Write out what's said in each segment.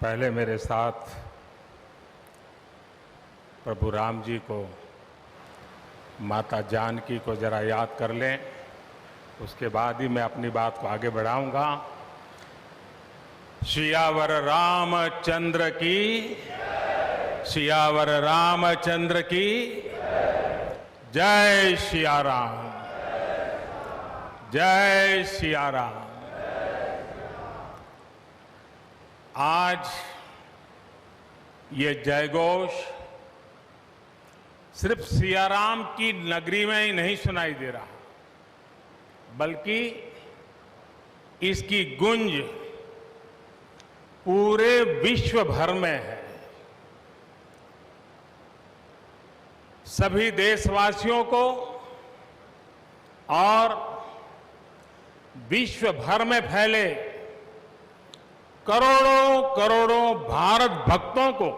पहले मेरे साथ प्रभु राम जी को, माता जानकी को जरा याद कर लें, उसके बाद ही मैं अपनी बात को आगे बढ़ाऊंगा। सियावर रामचंद्र की, सियावर रामचंद्र की जय सिया राम, जय सिया राम। आज ये जयघोष सिर्फ सियाराम की नगरी में ही नहीं सुनाई दे रहा, बल्कि इसकी गूंज पूरे विश्व भर में है। सभी देशवासियों को और विश्व भर में फैले करोड़ों करोड़ों भारत भक्तों को,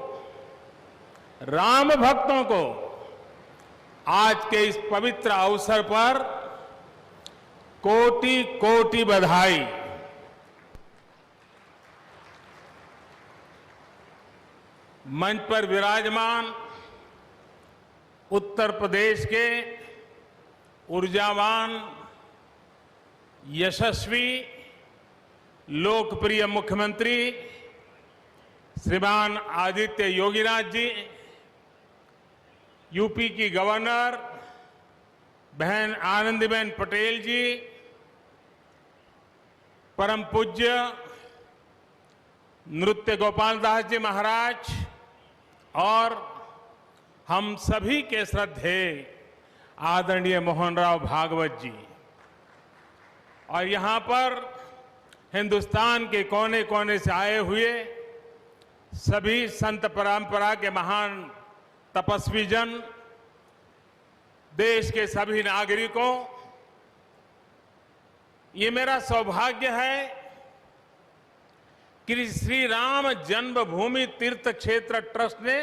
राम भक्तों को आज के इस पवित्र अवसर पर कोटि कोटि बधाई। मंच पर विराजमान उत्तर प्रदेश के ऊर्जावान, यशस्वी, लोकप्रिय मुख्यमंत्री श्रीमान आदित्य योगीनाथ जी, यूपी की गवर्नर बहन आनंदीबेन पटेल जी, परम पूज्य नृत्य गोपाल दास जी महाराज और हम सभी के श्रद्धेय आदरणीय मोहनराव भागवत जी, और यहां पर हिंदुस्तान के कोने कोने से आए हुए सभी संत परंपरा के महान तपस्वी जन, देश के सभी नागरिकों, ये मेरा सौभाग्य है कि श्री राम जन्मभूमि तीर्थ क्षेत्र ट्रस्ट ने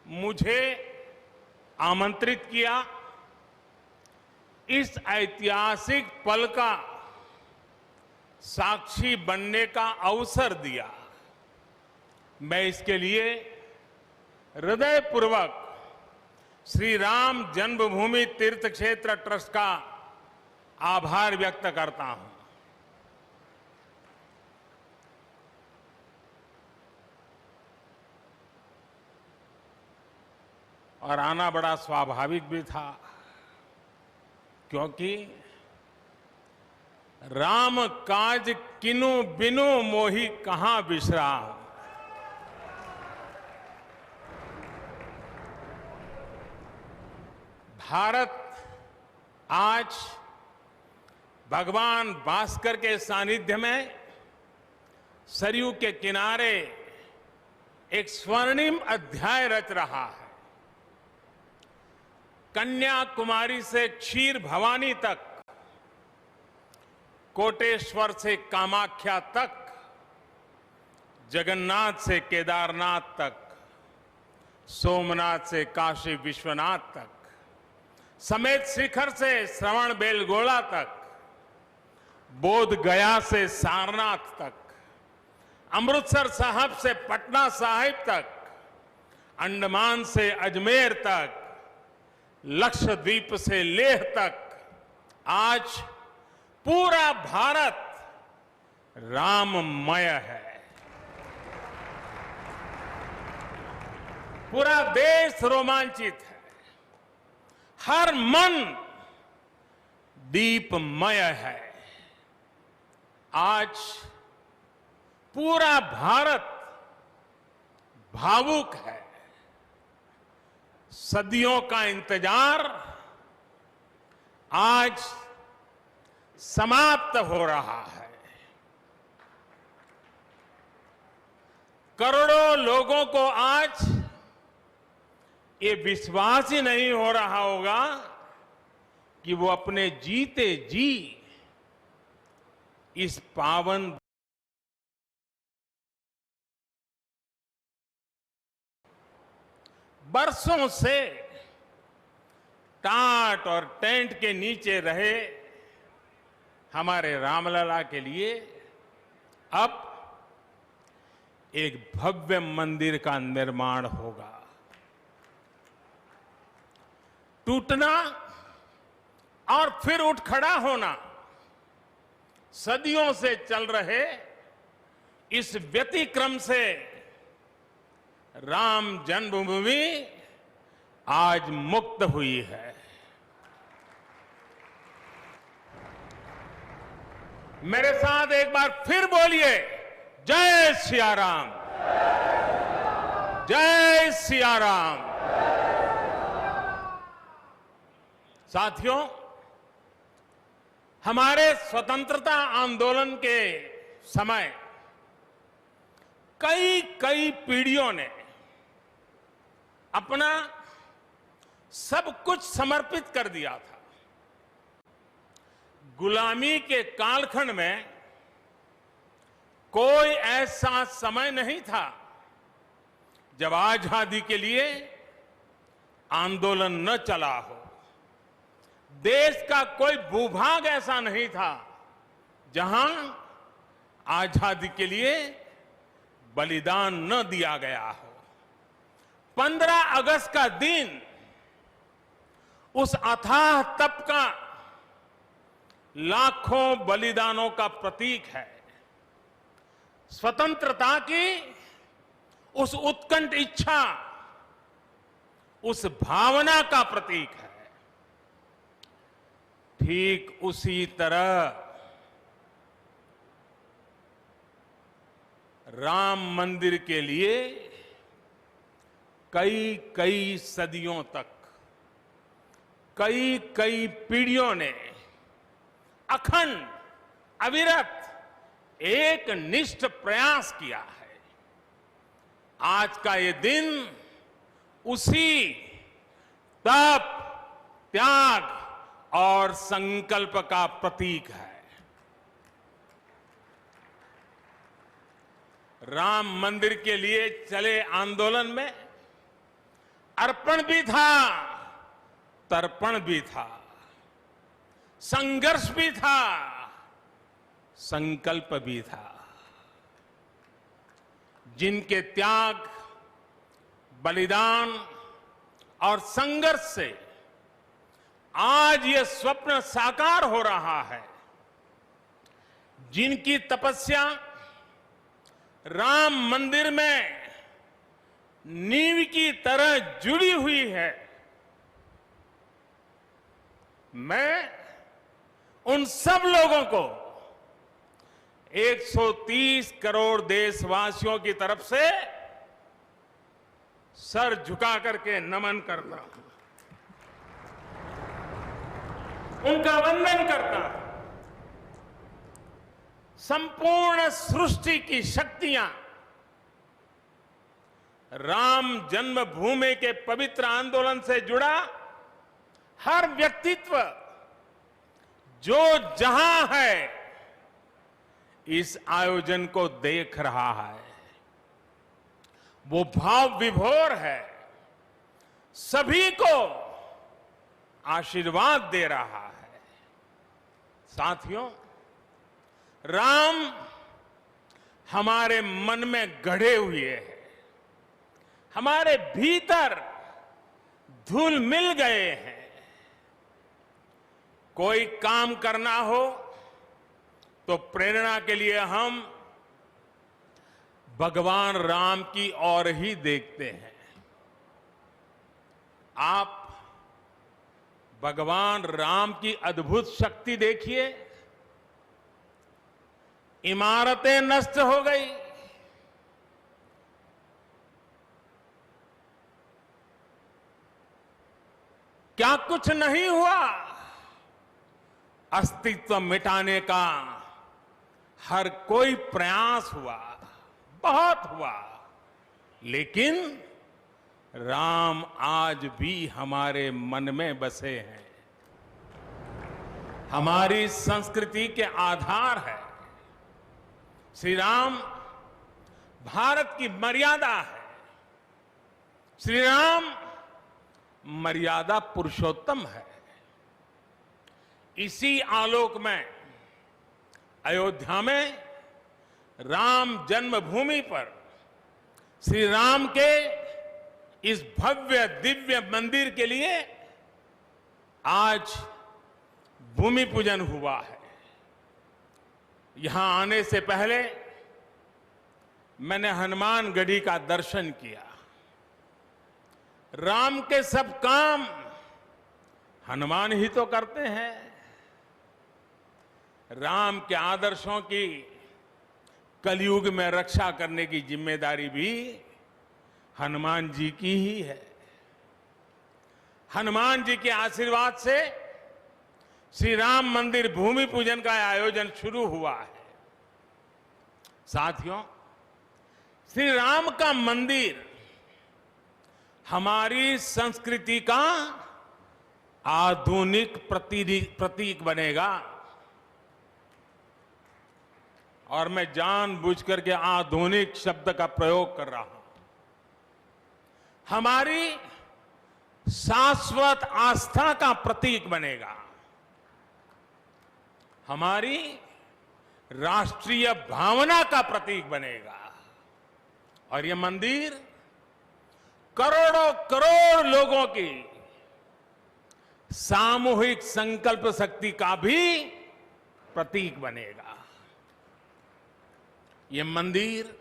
मुझे आमंत्रित किया, इस ऐतिहासिक पल का साक्षी बनने का अवसर दिया। मैं इसके लिए हृदयपूर्वक श्री राम जन्मभूमि तीर्थ क्षेत्र ट्रस्ट का आभार व्यक्त करता हूं। और आना बड़ा स्वाभाविक भी था, क्योंकि राम काज किनु बिनु मोहि कहां विश्राम। भारत आज भगवान भास्कर के सानिध्य में सरयू के किनारे एक स्वर्णिम अध्याय रच रहा है। कन्याकुमारी से क्षीर भवानी तक, कोटेश्वर से कामाख्या तक, जगन्नाथ से केदारनाथ तक, सोमनाथ से काशी विश्वनाथ तक, समेत शिखर से श्रवण बेलगोला तक, बोध गया से सारनाथ तक, अमृतसर साहब से पटना साहिब तक, अंडमान से अजमेर तक, लक्षद्वीप से लेह तक, आज पूरा भारत राममय है। पूरा देश रोमांचित है, हर मन दीपमय है। आज पूरा भारत भावुक है। सदियों का इंतजार आज समाप्त हो रहा है। करोड़ों लोगों को आज ये विश्वास ही नहीं हो रहा होगा कि वो अपने जीते जी इस पावन बरसों से टाट और टेंट के नीचे रहे हमारे रामलला के लिए अब एक भव्य मंदिर का निर्माण होगा। टूटना और फिर उठ खड़ा होना सदियों से चल रहे इस व्यतिक्रम से राम जन्मभूमि आज मुक्त हुई है। मेरे साथ एक बार फिर बोलिए, जय सिया राम, जय सिया राम। साथियों, हमारे स्वतंत्रता आंदोलन के समय कई पीढ़ियों ने अपना सब कुछ समर्पित कर दिया था। गुलामी के कालखंड में कोई ऐसा समय नहीं था जब आजादी के लिए आंदोलन न चला हो। देश का कोई भूभाग ऐसा नहीं था जहां आजादी के लिए बलिदान न दिया गया हो। 15 अगस्त का दिन उस अथाह तप का लाखों बलिदानों का प्रतीक है। स्वतंत्रता की उस उत्कंठ इच्छा, उस भावना का प्रतीक है। ठीक उसी तरह राम मंदिर के लिए कई सदियों तक कई पीढ़ियों ने अखंड अविरत एक निष्ठ प्रयास किया है। आज का ये दिन उसी तप, त्याग और संकल्प का प्रतीक है। राम मंदिर के लिए चले आंदोलन में अर्पण भी था, तर्पण भी था, संघर्ष भी था, संकल्प भी था। जिनके त्याग, बलिदान और संघर्ष से आज ये स्वप्न साकार हो रहा है, जिनकी तपस्या राम मंदिर में नींव की तरह जुड़ी हुई है, मैं उन सब लोगों को 130 करोड़ देशवासियों की तरफ से सर झुका करके नमन करता हूं, उनका वंदन करता हूं। संपूर्ण सृष्टि की शक्तियां राम जन्मभूमि के पवित्र आंदोलन से जुड़ा हर व्यक्तित्व जो जहां है इस आयोजन को देख रहा है, वो भाव विभोर है, सभी को आशीर्वाद दे रहा है। साथियों, राम हमारे मन में गढ़े हुए हैं, हमारे भीतर धुल मिल गए हैं। कोई काम करना हो तो प्रेरणा के लिए हम भगवान राम की ओर ही देखते हैं। आप भगवान राम की अद्भुत शक्ति देखिए। इमारतें नष्ट हो गई, क्या कुछ नहीं हुआ? अस्तित्व मिटाने का हर कोई प्रयास हुआ, बहुत हुआ, लेकिन राम आज भी हमारे मन में बसे हैं, हमारी संस्कृति के आधार है। श्री राम भारत की मर्यादा है। श्री राम मर्यादा पुरुषोत्तम है। इसी आलोक में अयोध्या में राम जन्मभूमि पर श्री राम के इस भव्य दिव्य मंदिर के लिए आज भूमि पूजन हुआ है। यहां आने से पहले मैंने हनुमानगढ़ी का दर्शन किया। राम के सब काम हनुमान ही तो करते हैं। राम के आदर्शों की कलयुग में रक्षा करने की जिम्मेदारी भी हनुमान जी की ही है। हनुमान जी के आशीर्वाद से श्री राम मंदिर भूमि पूजन का आयोजन शुरू हुआ है। साथियों, श्री राम का मंदिर हमारी संस्कृति का आधुनिक प्रतीक बनेगा। और मैं जानबूझकर के आधुनिक शब्द का प्रयोग कर रहा हूं। हमारी शाश्वत आस्था का प्रतीक बनेगा। हमारी राष्ट्रीय भावना का प्रतीक बनेगा। और यह मंदिर करोड़ों करोड़ लोगों की सामूहिक संकल्प शक्ति का भी प्रतीक बनेगा। यह मंदिर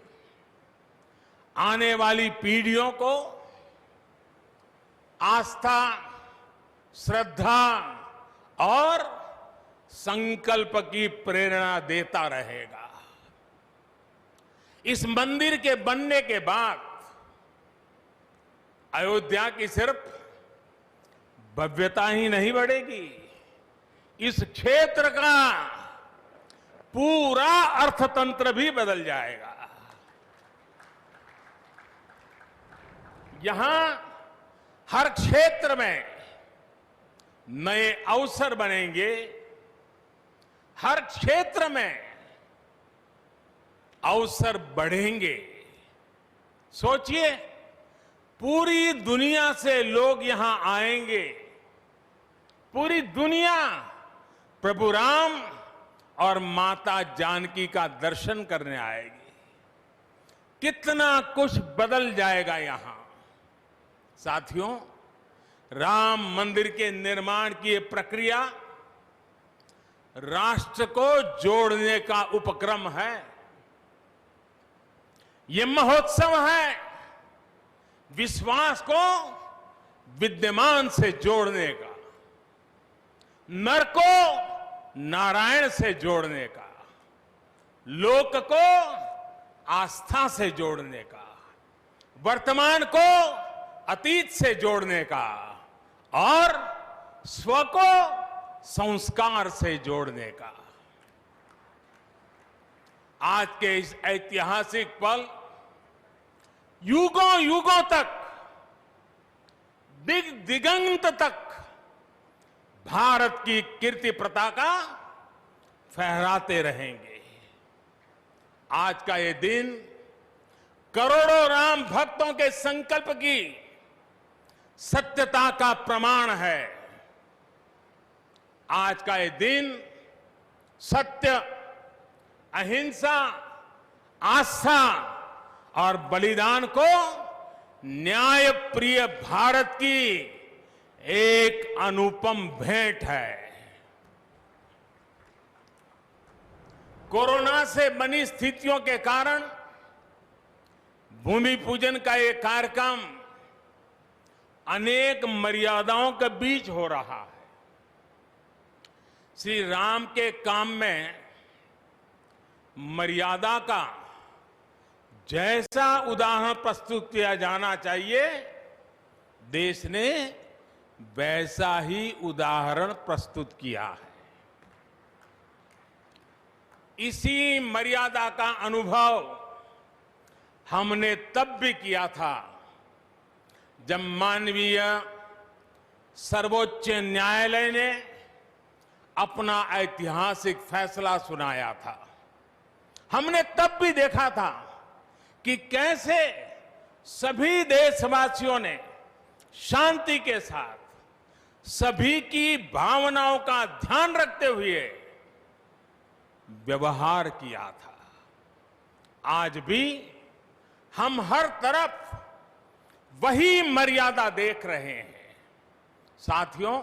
आने वाली पीढ़ियों को आस्था, श्रद्धा और संकल्प की प्रेरणा देता रहेगा। इस मंदिर के बनने के बाद अयोध्या की सिर्फ भव्यता ही नहीं बढ़ेगी, इस क्षेत्र का पूरा अर्थतंत्र भी बदल जाएगा। यहां हर क्षेत्र में नए अवसर बनेंगे। हर क्षेत्र में अवसर बढ़ेंगे। सोचिए, पूरी दुनिया से लोग यहां आएंगे। पूरी दुनिया प्रभु राम और माता जानकी का दर्शन करने आएगी। कितना कुछ बदल जाएगा यहां। साथियों, राम मंदिर के निर्माण की ये प्रक्रिया राष्ट्र को जोड़ने का उपक्रम है। ये महोत्सव है विश्वास को विद्यमान से जोड़ने का, नर को नारायण से जोड़ने का, लोक को आस्था से जोड़ने का, वर्तमान को अतीत से जोड़ने का और स्व को संस्कार से जोड़ने का। आज के इस ऐतिहासिक पल युगों युगों तक, दिग दिगंत तक भारत की कीर्ति पताका फहराते रहेंगे। आज का ये दिन करोड़ों राम भक्तों के संकल्प की सत्यता का प्रमाण है। आज का ये दिन सत्य, अहिंसा, आस्था और बलिदान को न्याय प्रिय भारत की एक अनुपम भेंट है। कोरोना से बनी स्थितियों के कारण भूमि पूजन का ये कार्यक्रम अनेक मर्यादाओं के बीच हो रहा है। श्री राम के काम में मर्यादा का जैसा उदाहरण प्रस्तुत किया जाना चाहिए, देश ने वैसा ही उदाहरण प्रस्तुत किया है। इसी मर्यादा का अनुभव हमने तब भी किया था जब माननीय सर्वोच्च न्यायालय ने अपना ऐतिहासिक फैसला सुनाया था। हमने तब भी देखा था कि कैसे सभी देशवासियों ने शांति के साथ सभी की भावनाओं का ध्यान रखते हुए व्यवहार किया था। आज भी हम हर तरफ वही मर्यादा देख रहे हैं। साथियों,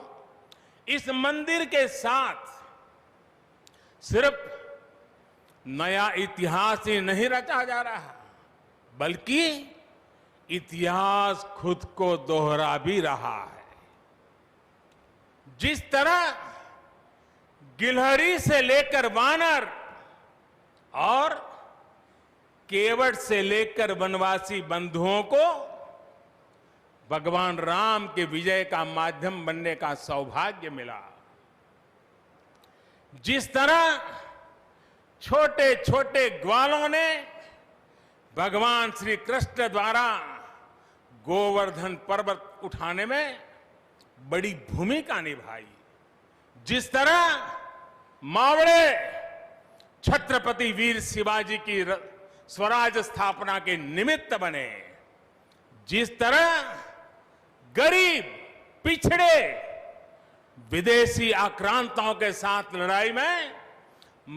इस मंदिर के साथ सिर्फ नया इतिहास ही नहीं रचा जा रहा, बल्कि इतिहास खुद को दोहरा भी रहा है। जिस तरह गिलहरी से लेकर वानर और केवट से लेकर वनवासी बंधुओं को भगवान राम के विजय का माध्यम बनने का सौभाग्य मिला, जिस तरह छोटे छोटे ग्वालों ने भगवान श्री कृष्ण द्वारा गोवर्धन पर्वत उठाने में बड़ी भूमिका निभाई, जिस तरह मावड़े छत्रपति वीर शिवाजी की स्वराज स्थापना के निमित्त बने, जिस तरह गरीब पिछड़े विदेशी आक्रांताओं के साथ लड़ाई में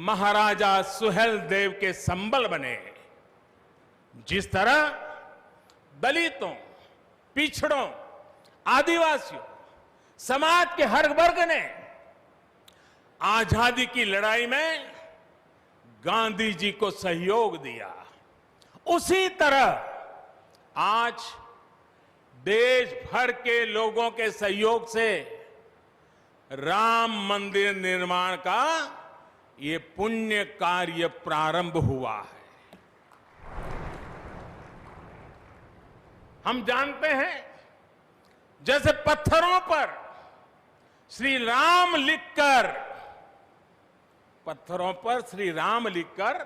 महाराजा सुहेल देव के संबल बने, जिस तरह दलितों, पिछड़ों, आदिवासियों, समाज के हर वर्ग ने आजादी की लड़ाई में गांधी जी को सहयोग दिया, उसी तरह आज देश भर के लोगों के सहयोग से राम मंदिर निर्माण का ये पुण्य कार्य प्रारंभ हुआ है। हम जानते हैं, जैसे पत्थरों पर श्री राम लिखकर, पत्थरों पर श्री राम लिखकर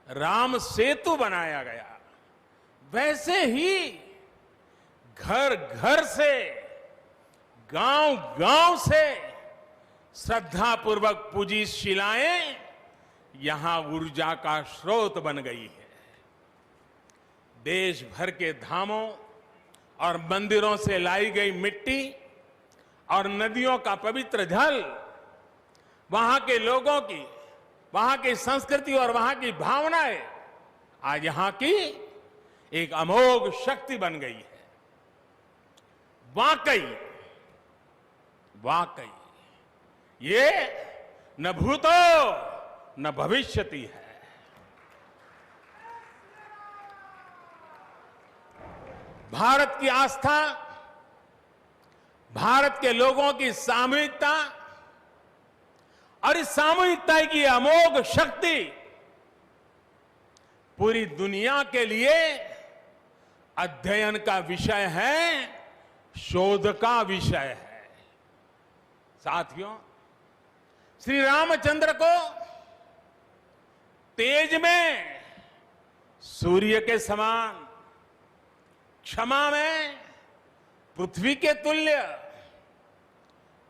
राम सेतु बनाया गया, वैसे ही घर घर से, गांव गांव से श्रद्धापूर्वक पूजी शिलाएं यहां ऊर्जा का स्रोत बन गई है। देश भर के धामों और मंदिरों से लाई गई मिट्टी और नदियों का पवित्र जल वहां के लोगों की, वहां की संस्कृति और वहां की भावनाएं आज यहां की एक अमोघ शक्ति बन गई है। वाकई वाकई ये न भूतो न भविष्यति है। भारत की आस्था, भारत के लोगों की सामूहिकता और इस सामूहिकता की अमोघ शक्ति पूरी दुनिया के लिए अध्ययन का विषय है, शोध का विषय है। साथियों, श्री रामचंद्र को तेज में सूर्य के समान, क्षमा में पृथ्वी के तुल्य,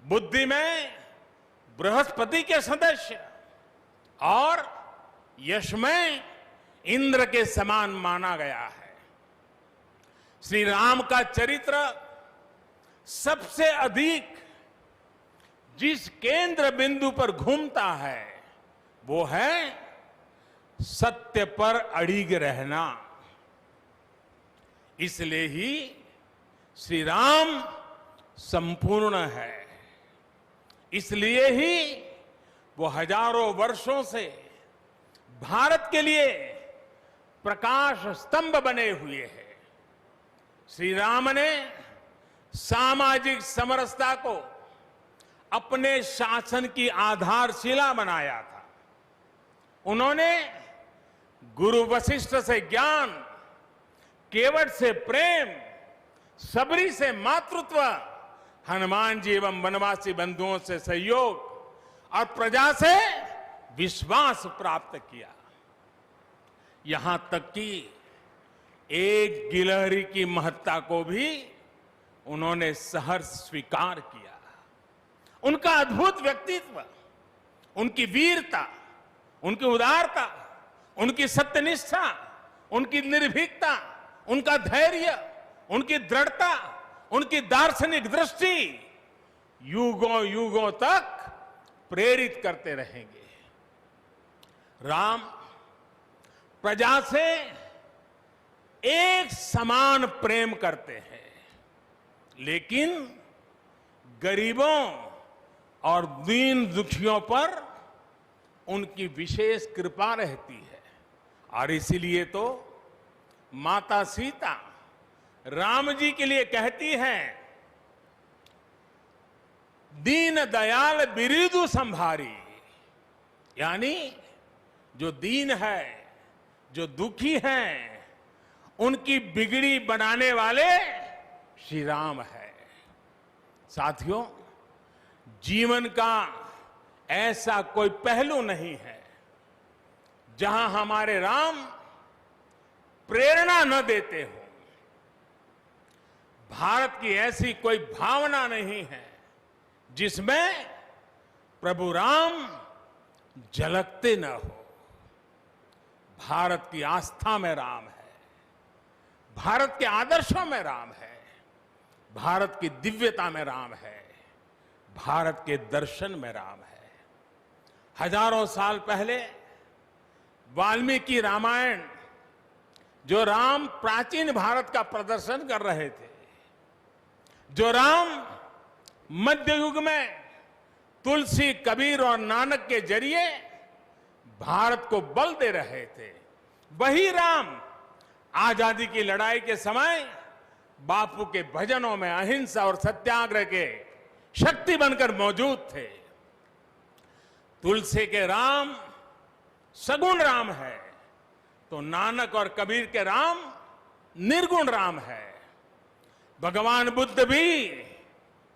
बुद्धि में बृहस्पति के सदस्य और यश में इंद्र के समान माना गया है। श्री राम का चरित्र सबसे अधिक जिस केंद्र बिंदु पर घूमता है वो है सत्य पर अड़िग रहना। इसलिए ही श्री राम संपूर्ण है, इसलिए ही वो हजारों वर्षों से भारत के लिए प्रकाश स्तंभ बने हुए हैं। श्री राम ने सामाजिक समरसता को अपने शासन की आधारशिला बनाया था। उन्होंने गुरु वशिष्ठ से ज्ञान, केवट से प्रेम, सबरी से मातृत्व, हनुमान जी एवं वनवासी बंधुओं से सहयोग और प्रजा से विश्वास प्राप्त किया। यहां तक कि एक गिलहरी की महत्ता को भी उन्होंने सहर्ष स्वीकार किया। उनका अद्भुत व्यक्तित्व, उनकी वीरता, उनकी उदारता, उनकी सत्यनिष्ठा, उनकी निर्भीकता, उनका धैर्य, उनकी दृढ़ता, उनकी दार्शनिक दृष्टि युगों युगों तक प्रेरित करते रहेंगे। राम प्रजा से एक समान प्रेम करते हैं, लेकिन गरीबों और दीन दुखियों पर उनकी विशेष कृपा रहती है। और इसीलिए तो माता सीता राम जी के लिए कहती हैं, दीन दयाल बिरिदु संभारी, यानी जो दीन है, जो दुखी हैं, उनकी बिगड़ी बनाने वाले श्री राम है। साथियों, जीवन का ऐसा कोई पहलू नहीं है जहां हमारे राम प्रेरणा न देते हो। भारत की ऐसी कोई भावना नहीं है जिसमें प्रभु राम झलकते न हो। भारत की आस्था में राम है, भारत के आदर्शों में राम है, भारत की दिव्यता में राम है, भारत के दर्शन में राम है। हजारों साल पहले वाल्मीकि रामायण, जो राम प्राचीन भारत का प्रदर्शन कर रहे थे, जो राम मध्य युग में तुलसी, कबीर और नानक के जरिए भारत को बल दे रहे थे, वही राम आजादी की लड़ाई के समय बापू के भजनों में अहिंसा और सत्याग्रह के शक्ति बनकर मौजूद थे। तुलसी के राम सगुण राम है, तो नानक और कबीर के राम निर्गुण राम है। भगवान बुद्ध भी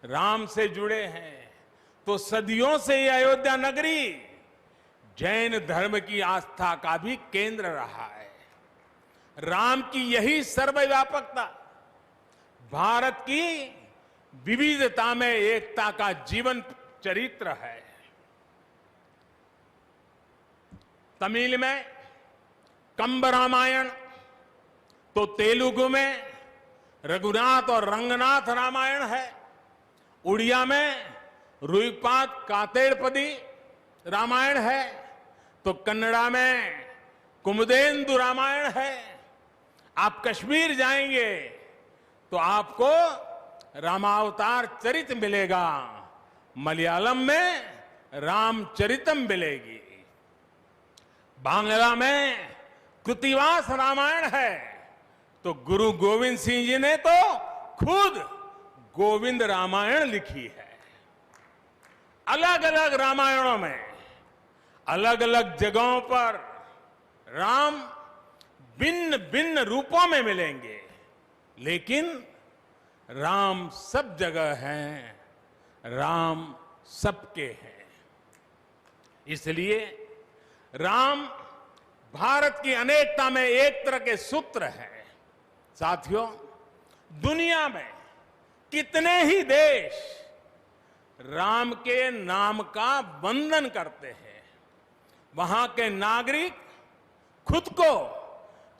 राम से जुड़े हैं, तो सदियों से ये अयोध्या नगरी जैन धर्म की आस्था का भी केंद्र रहा है। राम की यही सर्वव्यापकता भारत की विविधता में एकता का जीवन चरित्र है। तमिल में कंब रामायण, तो तेलुगु में रघुनाथ और रंगनाथ रामायण है। उड़िया में रुईपात कातेड़पदी रामायण है, तो कन्नड़ा में कुमुदेंदु रामायण है। आप कश्मीर जाएंगे तो आपको रामावतार चरित मिलेगा, मलयालम में रामचरितम मिलेगी, बांग्ला में कृतिवास रामायण है, तो गुरु गोविंद सिंह जी ने तो खुद गोविंद रामायण लिखी है। अलग अलग रामायणों में अलग अलग जगहों पर राम भिन्न भिन्न रूपों में मिलेंगे, लेकिन राम सब जगह हैं, राम सबके हैं। इसलिए राम भारत की अनेकता में एक तरह के सूत्र है। साथियों, दुनिया में कितने ही देश राम के नाम का वंदन करते हैं, वहां के नागरिक खुद को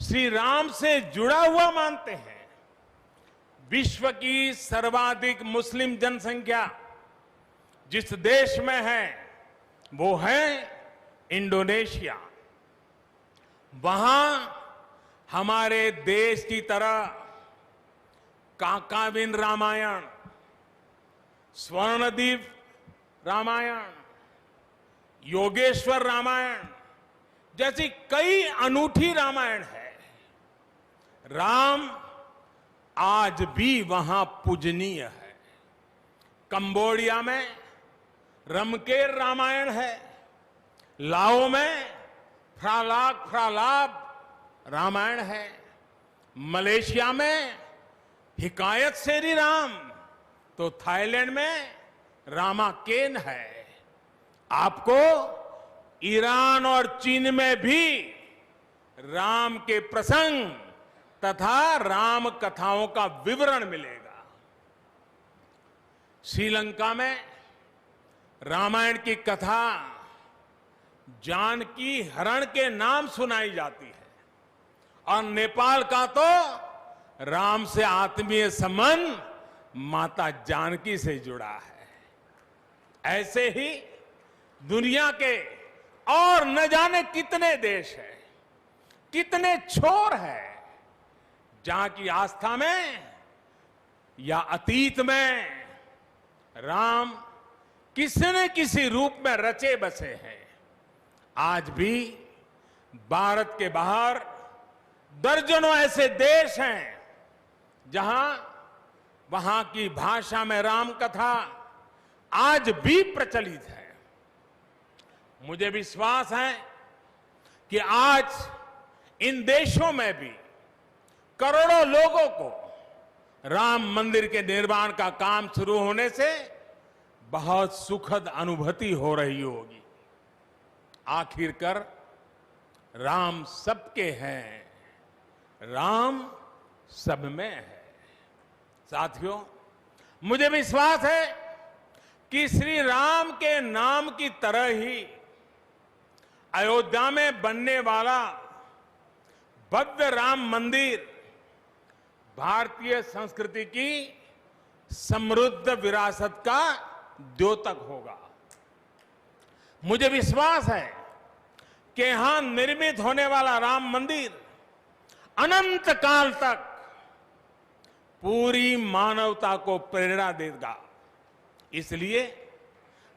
श्री राम से जुड़ा हुआ मानते हैं। विश्व की सर्वाधिक मुस्लिम जनसंख्या जिस देश में है वो है इंडोनेशिया। वहां हमारे देश की तरह काकाविन रामायण, स्वर्णदीप रामायण, योगेश्वर रामायण जैसी कई अनूठी रामायण है। राम आज भी वहां पूजनीय है। कंबोडिया में रमकेर रामायण है, लाओ में फ्रालाब रामायण है, मलेशिया में हिकायत शेरी राम, तो थाईलैंड में रामाकेन है। आपको ईरान और चीन में भी राम के प्रसंग तथा राम कथाओं का विवरण मिलेगा। श्रीलंका में रामायण की कथा जानकी हरण के नाम सुनाई जाती है, और नेपाल का तो राम से आत्मीय संबंध माता जानकी से जुड़ा है। ऐसे ही दुनिया के और न जाने कितने देश हैं, कितने छोर हैं, जहां की आस्था में या अतीत में राम किसी न किसी रूप में रचे बसे हैं, आज भी भारत के बाहर दर्जनों ऐसे देश हैं जहां वहां की भाषा में राम कथा आज भी प्रचलित है। मुझे विश्वास है कि आज इन देशों में भी करोड़ों लोगों को राम मंदिर के निर्माण का काम शुरू होने से बहुत सुखद अनुभूति हो रही होगी। आखिरकार राम सबके हैं, राम सब में है। साथियों, मुझे विश्वास है कि श्री राम के नाम की तरह ही अयोध्या में बनने वाला भव्य राम मंदिर भारतीय संस्कृति की समृद्ध विरासत का द्योतक होगा। मुझे विश्वास है कि यहां निर्मित होने वाला राम मंदिर अनंत काल तक पूरी मानवता को प्रेरणा देगा। इसलिए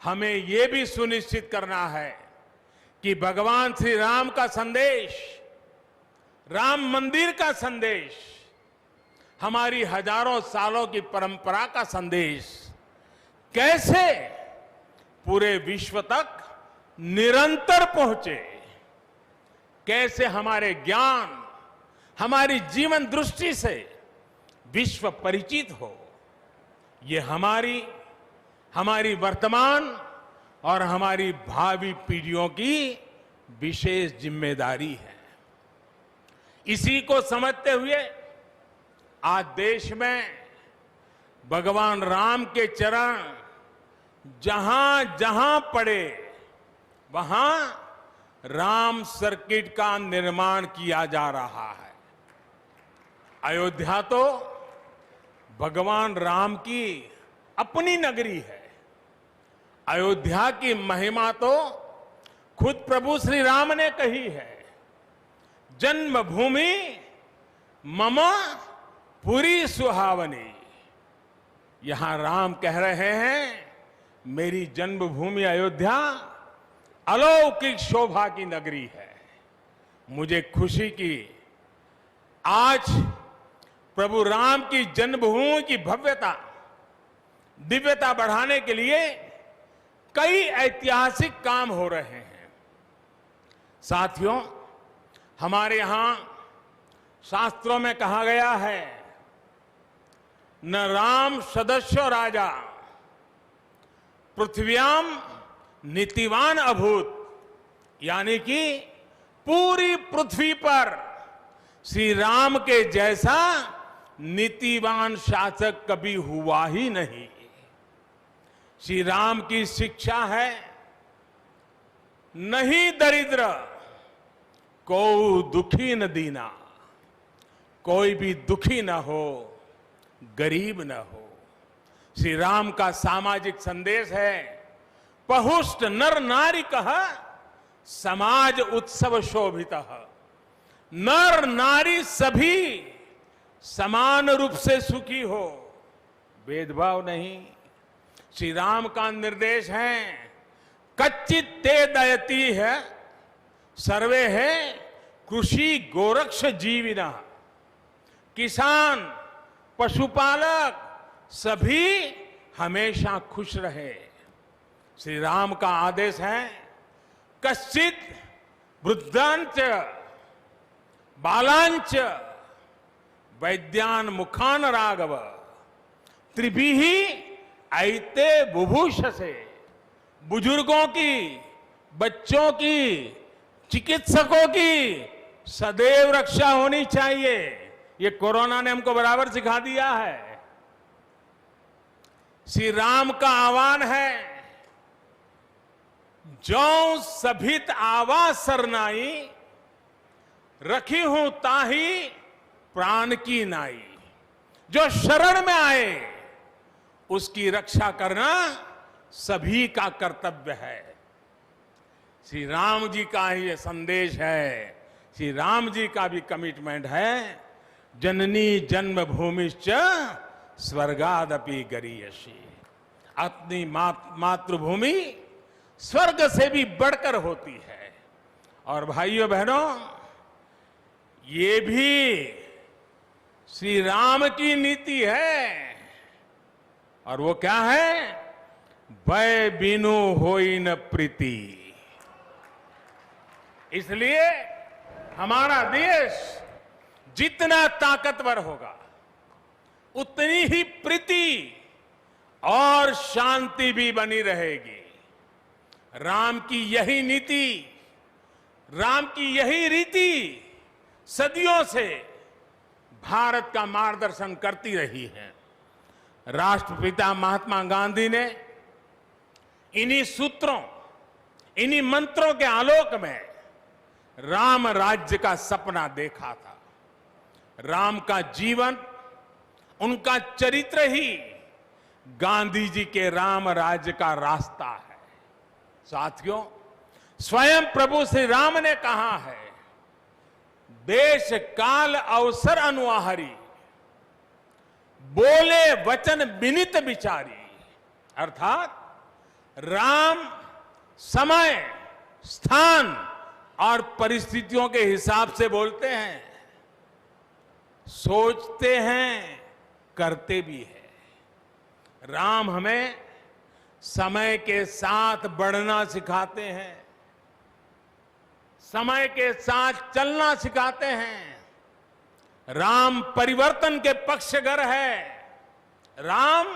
हमें यह भी सुनिश्चित करना है कि भगवान श्री राम का संदेश, राम मंदिर का संदेश, हमारी हजारों सालों की परंपरा का संदेश कैसे पूरे विश्व तक निरंतर पहुंचे, कैसे हमारे ज्ञान, हमारी जीवन दृष्टि से विश्व परिचित हो, ये हमारी वर्तमान और हमारी भावी पीढ़ियों की विशेष जिम्मेदारी है। इसी को समझते हुए आज देश में भगवान राम के चरण जहां जहां पड़े वहां राम सर्किट का निर्माण किया जा रहा है। अयोध्या तो भगवान राम की अपनी नगरी है। अयोध्या की महिमा तो खुद प्रभु श्री राम ने कही है, जन्मभूमि मम पुरी सुहावनी। यहां राम कह रहे हैं, मेरी जन्मभूमि अयोध्या अलौकिक शोभा की नगरी है। मुझे खुशी की आज प्रभु राम की जन्मभूमि की भव्यता, दिव्यता बढ़ाने के लिए कई ऐतिहासिक काम हो रहे हैं। साथियों, हमारे यहां शास्त्रों में कहा गया है, न राम सदस्यो राजा पृथ्व्याम नीतिवान अभूत, यानी कि पूरी पृथ्वी पर श्री राम के जैसा नीतिवान शासक कभी हुआ ही नहीं। श्री राम की शिक्षा है, नहीं दरिद्र को दुखी न दीना, कोई भी दुखी न हो, गरीब न हो। श्री राम का सामाजिक संदेश है, पहुष्ट नर नारी कह समाज उत्सव शोभित। नर नारी सभी समान रूप से सुखी हो, भेदभाव नहीं। श्री राम का निर्देश है, कच्चित ते दयती है सर्वे है कृषि गोरक्ष जीविना। किसान, पशुपालक सभी हमेशा खुश रहे। श्री राम का आदेश है, कश्चित वृद्धांच बालांच वैद्यान मुखान राघव त्रिभिही ऐते बुभूष से। बुजुर्गों की, बच्चों की, चिकित्सकों की सदैव रक्षा होनी चाहिए। ये कोरोना ने हमको बराबर सिखा दिया है। श्री राम का आह्वान है, जो सभित आवा सरनाई रखी हूं ताही प्राण की नाई। जो शरण में आए उसकी रक्षा करना सभी का कर्तव्य है। श्री राम जी का ही ये संदेश है, श्री राम जी का भी कमिटमेंट है। जननी जन्मभूमिश्च स्वर्गादपि गरीयसी। अपनी मातृभूमि स्वर्ग से भी बढ़कर होती है। और भाइयों बहनों, ये भी श्री राम की नीति है। और वो क्या है? भय बिनु होई न प्रीति। इसलिए हमारा देश जितना ताकतवर होगा, उतनी ही प्रीति और शांति भी बनी रहेगी। राम की यही नीति, राम की यही रीति सदियों से भारत का मार्गदर्शन करती रही है। राष्ट्रपिता महात्मा गांधी ने इन्हीं सूत्रों, इन्हीं मंत्रों के आलोक में राम राज्य का सपना देखा था। राम का जीवन, उनका चरित्र ही गांधी जी के राम राज्य का रास्ता है। साथियों, स्वयं प्रभु श्री राम ने कहा है, देश काल अवसर अनुआहारी, बोले वचन विनित विचारी। अर्थात राम समय, स्थान और परिस्थितियों के हिसाब से बोलते हैं, सोचते हैं, करते भी हैं। राम हमें समय के साथ बढ़ना सिखाते हैं, समय के साथ चलना सिखाते हैं। राम परिवर्तन के पक्षगर है, राम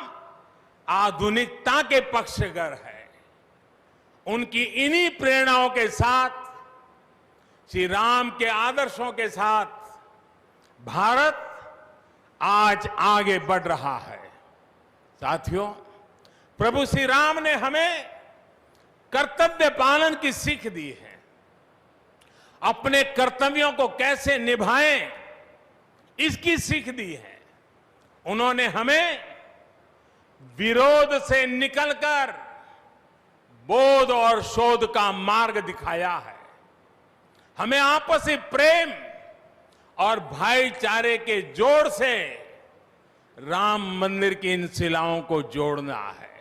आधुनिकता के पक्षगर है। उनकी इन्हीं प्रेरणाओं के साथ, श्री राम के आदर्शों के साथ भारत आज आगे बढ़ रहा है। साथियों, प्रभु श्री राम ने हमें कर्तव्य पालन की सीख दी है। अपने कर्तव्यों को कैसे निभाएं, इसकी सीख दी है। उन्होंने हमें विरोध से निकलकर बोध और शोध का मार्ग दिखाया है। हमें आपसी प्रेम और भाईचारे के जोड़ से राम मंदिर की इन शिलाओं को जोड़ना है।